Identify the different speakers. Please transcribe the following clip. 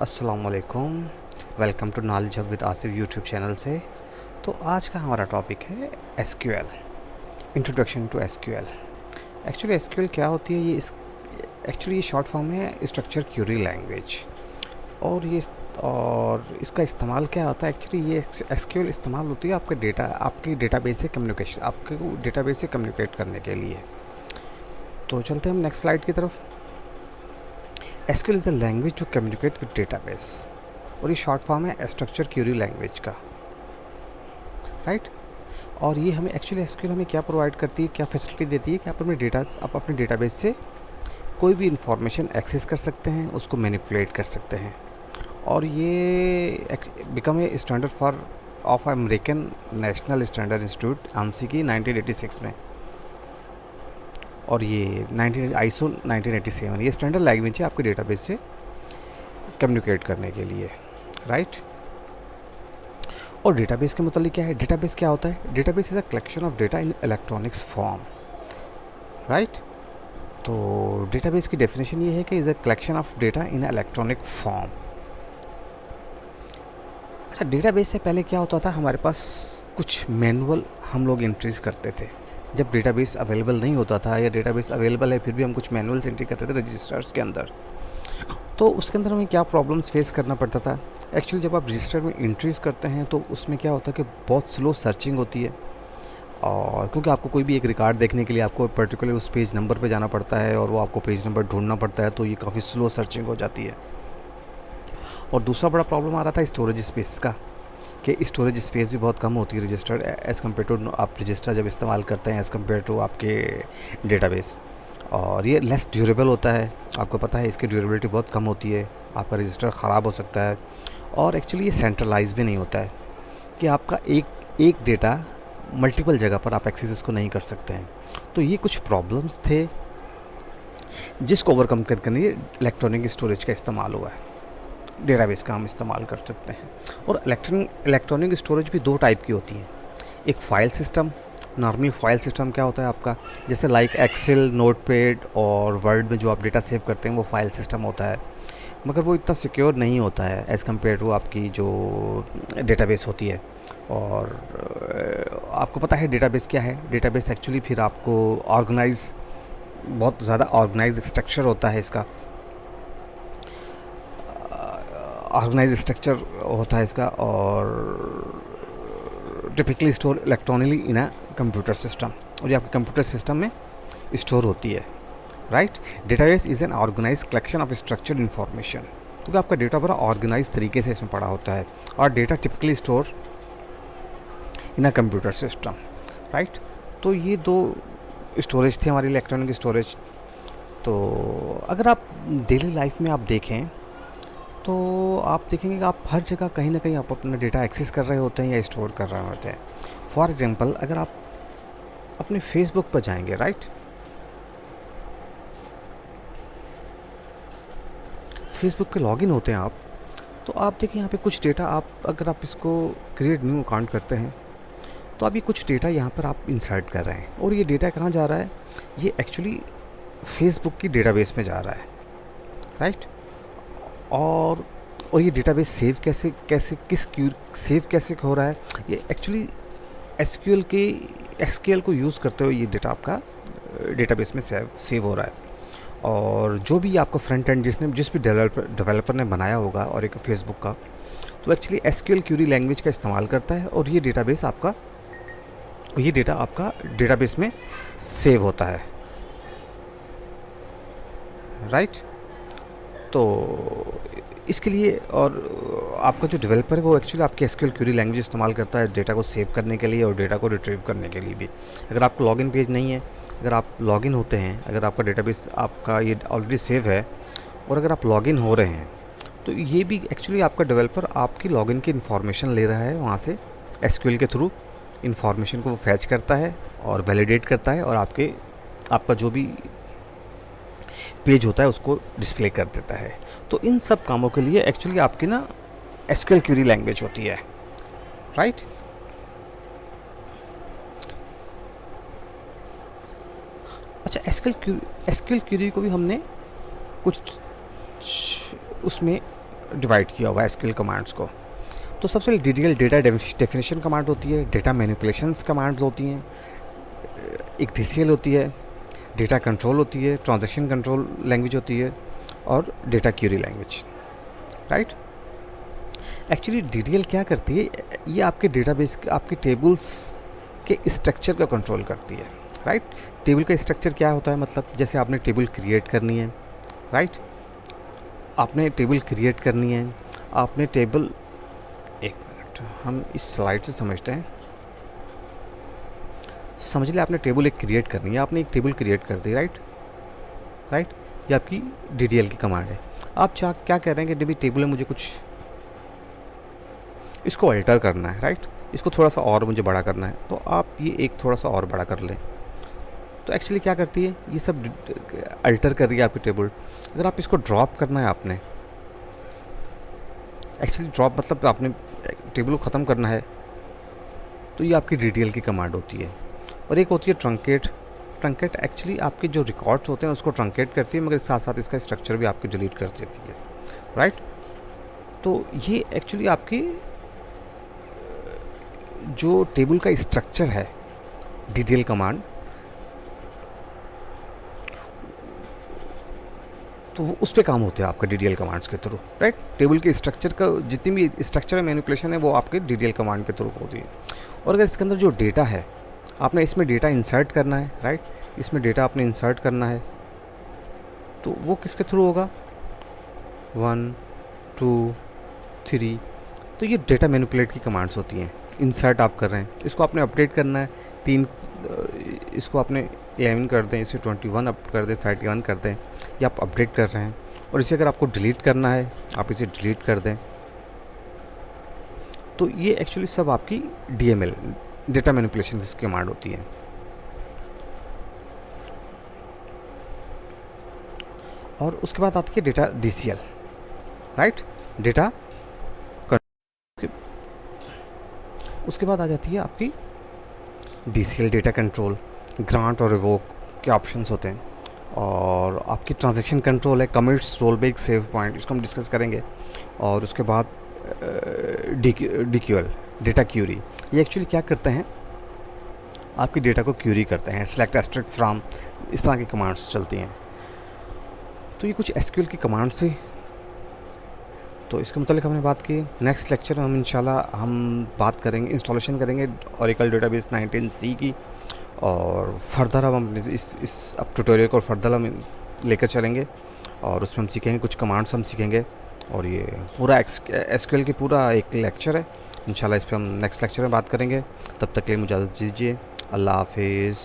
Speaker 1: अस्सलाम वालेकुम। Welcome to knowledge hub with Asif YouTube channel से। तो आज का हमारा टॉपिक है SQL, introduction to SQL. Actually SQL क्या होती है, ये शॉर्ट फॉर्म है स्ट्रक्चर क्यूरी लैंग्वेज। और इसका इस्तेमाल क्या होता है, एक्चुअली ये एसक्यूएल इस्तेमाल होती है आपके डेटाबेस से कम्युनिकेशन, आपके डेटाबेस से कम्युनिकेट करने के लिए। तो चलते हैं हम नेक्स्ट स्लाइड की तरफ। SQL is a language to communicate with database, और ये शॉर्ट फॉर्म है स्ट्रक्चर क्यूरी लैंग्वेज का, राइट। और ये हमें एक्चुअली एसक्यूएल हमें क्या प्रोवाइड करती है, क्या फैसिलिटी देती है कि आप अपने डेटाबेस से कोई भी इंफॉर्मेशन एक्सेस कर सकते हैं, उसको मैनिपुलेट कर सकते हैं। और ये become a standard for of American national standard institute ANSI 1986 में, और ये ISO 1987 ये स्टैंडर्ड लैंग्वेज है आपके डेटाबेस से कम्युनिकेट करने के लिए, राइट। और डेटाबेस के मतलब क्या है, डेटाबेस क्या होता है, database is a collection of data in electronics form, right. तो डेटाबेस की डेफिनेशन ये है कि is a collection of data in electronic form. अच्छा, डेटाबेस से पहले क्या होता था, हमारे पास कुछ मैनुअल हम लोग एंट्रीज करते थे। जब डेटाबेस अवेलेबल नहीं होता था, या डेटाबेस अवेलेबल है फिर भी हम कुछ मैनुअल्स एंट्री करते थे रजिस्टर्स के अंदर, तो उसके अंदर हमें क्या प्रॉब्लम्स फेस करना पड़ता था। एक्चुअली जब आप रजिस्टर में एंट्रीज करते हैं तो उसमें क्या होता है कि बहुत स्लो सर्चिंग होती है, और क्योंकि आपको कोई भी एक रिकॉर्ड देखने के लिए आपको पर्टिकुलर उस पेज नंबर पे जाना पड़ता है, और वो आपको पेज नंबर ढूंढना पड़ता है, तो ये काफ़ी स्लो सर्चिंग हो जाती है। और दूसरा बड़ा प्रॉब्लम आ रहा था स्टोरेज स्पेस का, कि स्टोरेज स्पेस भी बहुत कम होती है रजिस्टर्ड एज़ कम्पेयर टू, आप रजिस्टर जब इस्तेमाल करते हैं एज़ कम्पेयर टू आपके डेटाबेस। और ये लेस ड्यूरेबल होता है, आपको पता है इसकी ड्यूरेबिलिटी बहुत कम होती है, आपका रजिस्टर ख़राब हो सकता है। और एक्चुअली ये सेंट्रलाइज भी नहीं होता है कि आपका एक डेटा मल्टीपल जगह पर आप एक्सेस इसको नहीं कर सकते हैं। तो ये कुछ प्रॉब्लम्स थे जिसको ओवरकम करके ये इलेक्ट्रॉनिक स्टोरेज का इस्तेमाल हुआ है, डेटाबेस का हम इस्तेमाल कर सकते हैं। और इलेक्ट्रॉनिक स्टोरेज भी दो टाइप की होती हैं। एक file system, normal file system क्या होता है आपका, जैसे लाइक एक्सेल, नोटपैड और वर्ड में जो आप डेटा सेव करते हैं वो फाइल सिस्टम होता है, मगर वो इतना सिक्योर नहीं होता है एज़ कम्पेयर टू आपकी जो डेटाबेस होती है। और आपको पता है डेटाबेस क्या है, डेटाबेस एक्चुअली फिर आपको बहुत ज़्यादा ऑर्गेनाइज स्ट्रक्चर होता है इसका, ऑर्गेनाइज स्ट्रक्चर होता है इसका, और typically store electronically in a computer system, और ये आपके कंप्यूटर सिस्टम में स्टोर होती है, right. Database is an organize collection of structured information, क्योंकि आपका डेटा बड़ा ऑर्गेनाइज तरीके से इसमें पड़ा होता है, और data typically store in a computer system, right. तो ये दो स्टोरेज थी हमारी इलेक्ट्रॉनिक स्टोरेज। तो अगर आप डेली लाइफ में आप देखें तो आप देखेंगे कि आप हर जगह कहीं ना कहीं आप अपना डेटा एक्सेस कर रहे होते हैं या स्टोर कर रहे होते हैं। फॉर एग्जांपल, अगर आप अपने फेसबुक पर जाएंगे, राइट, फेसबुक पे लॉगिन होते हैं आप, तो आप देखिए यहाँ पे कुछ डेटा, अगर आप इसको क्रिएट न्यू अकाउंट करते हैं तो आप ये कुछ डेटा यहाँ पर आप इंसर्ट कर रहे हैं, और ये डेटा कहाँ जा रहा है, ये एक्चुअली फेसबुक की डेटाबेस में जा रहा है, राइट। और ये डेटाबेस सेव सेव कैसे हो रहा है, ये एक्चुअली एसक्यूएल को यूज़ करते हुए ये डेटा आपका डेटाबेस में सेव हो रहा है। और जो भी आपका फ्रंट एंड जिस भी डेवलपर ने बनाया होगा और एक फेसबुक का, तो एक्चुअली एसक्यूएल क्यूरी लैंग्वेज का इस्तेमाल करता है, और ये डेटा आपका डेटाबेस में सेव होता है, राइट। तो इसके लिए, और आपका जो डेवलपर है वो एक्चुअली आपकी एसक्यूएल क्यूरी लैंग्वेज इस्तेमाल करता है डेटा को सेव करने के लिए और डेटा को रिट्रीव करने के लिए भी। अगर आपको लॉगिन पेज नहीं है, अगर आप लॉगिन होते हैं, अगर आपका डेटाबेस आपका ये ऑलरेडी सेव है, और अगर आप लॉगिन हो रहे हैं, तो ये भी एक्चुअली आपका डेवलपर आपकी लॉगिन की इन्फॉर्मेशन ले रहा है वहाँ से, एसक्यूएल के थ्रू इन्फॉर्मेशन को वो फैच करता है और वैलिडेट करता है, और आपका जो भी पेज होता है उसको डिस्प्ले कर देता है। तो इन सब कामों के लिए एक्चुअली आपकी ना एसक्यूएल क्यूरी लैंग्वेज होती है, राइट। अच्छा, एसक्यूएल क्यूरी को भी हमने कुछ उसमें डिवाइड किया हुआ है एसक्यूएल कमांड्स को। तो सबसे डिटेल डेटा डेफिनेशन कमांड होती है, डेटा मैनिपुलेशंस कमांड्स होती हैं, एक DCL होती है, डेटा कंट्रोल होती है, ट्रांजैक्शन कंट्रोल लैंग्वेज होती है, और data Curie language, right. Actually DDL क्या करती है, ये आपके डेटाबेस, आपके टेबल्स के स्ट्रक्चर को कंट्रोल करती है, राइट। टेबल का स्ट्रक्चर क्या होता है, मतलब जैसे आपने टेबल क्रिएट करनी है, राइट, आपने टेबल क्रिएट करनी है, आपने टेबल, एक मिनट हम इस स्लाइड से समझते हैं। समझ लिया, आपने टेबल एक क्रिएट करनी है, आपने एक टेबल क्रिएट कर दी, राइट, ये आपकी DDL की कमांड है। आप क्या कह रहे हैं कि टेबल में मुझे कुछ इसको अल्टर करना है, राइट, इसको थोड़ा सा और मुझे बड़ा करना है, तो आप ये एक थोड़ा सा और बड़ा कर लें। तो एक्चुअली क्या करती है, ये सब अल्टर कर रही है आपकी टेबल। अगर आप इसको ड्रॉप करना है आपने, एक्चुअली ड्रॉप मतलब आपने टेबल को ख़त्म करना है, तो ये आपकी DDL की कमांड होती है। और एक होती है ट्रंकेट। ट्रंकेट एक्चुअली आपके जो रिकॉर्ड्स होते हैं उसको ट्रंकेट करती है, मगर साथ साथ इसका स्ट्रक्चर भी आपके डिलीट कर देती है, राइट। तो ये एक्चुअली आपकी जो टेबल का स्ट्रक्चर है, DDL कमांड, तो वो उस पे काम होते हैं आपका DDL कमांड्स के थ्रू, राइट। टेबल के स्ट्रक्चर का जितनी भी स्ट्रक्चर मैनिपुलेशन है वो आपके DDL कमांड के थ्रू होती है। और अगर इसके अंदर जो डेटा है, आपने इसमें डेटा इंसर्ट करना है, राइट, इसमें डेटा आपने इंसर्ट करना है, तो वो किसके थ्रू होगा, 1 2 3, तो ये डेटा मैनिपुलेट की कमांड्स होती हैं। इंसर्ट आप कर रहे हैं, इसको आपने अपडेट करना है, 3 इसको आपने 11 कर दें, इसे 21 अप कर दें, 31 कर दें, ये आप अपडेट कर रहे हैं। और इसे अगर आपको डिलीट करना है, आप इसे डिलीट कर दें। तो ये एक्चुअली सब आपकी DML, डेटा मैनिपुलेशन की कमांड होती है। और उसके बाद आती है डेटा DCL, राइट, डेटा। उसके बाद आ जाती है आपकी DCL, डेटा कंट्रोल, ग्रांट और रिवोक के ऑप्शंस होते हैं। और आपकी ट्रांजैक्शन कंट्रोल है, कमिट्स, रोलबैक, सेव पॉइंट, इसको हम डिस्कस करेंगे। और उसके बाद DQL, डेटा क्यूरी, ये एक्चुअली क्या करते हैं, आपकी डेटा को क्यूरी करते हैं, सेलेक्ट, एक्सट्रैक्ट फ्रॉम, इस तरह की कमांड्स चलती हैं। तो ये कुछ SQL की कमांड्स थी, तो इसके मुतालिक हमने बात की। नेक्स्ट लेक्चर में हम इंशाल्लाह हम बात करेंगे, इंस्टॉलेशन करेंगे ओरेकल डेटाबेस 19C की। और फर्दर हम इस अब ट्यूटोरियल को फर्दर हम लेकर चलेंगे, और उसमें हम सीखेंगे कुछ कमांड्स हम सीखेंगे। और ये पूरा SQL की पूरा एक लेक्चर है, इंशाल्लाह इस पर हम नेक्स्ट लेक्चर में बात करेंगे। तब तक के लिए मुझे इजाज़त दीजिए, अल्लाह हाफिज़।